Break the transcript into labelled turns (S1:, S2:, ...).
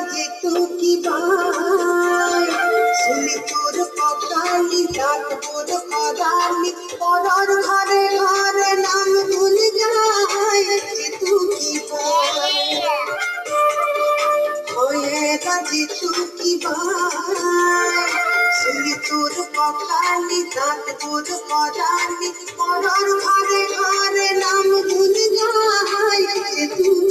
S1: যে টুকি ভাই শুনি তোর কপালি ডাক তোর কদালি পরার ঘরে ঘরে নাম ভুল যায় যে টুকি ভাই হয়ে যে টুকি ভাই শুনি তোর কপালি ডাক তোর কদালি পরার ঘরে ঘরে নাম ভুল যায় যে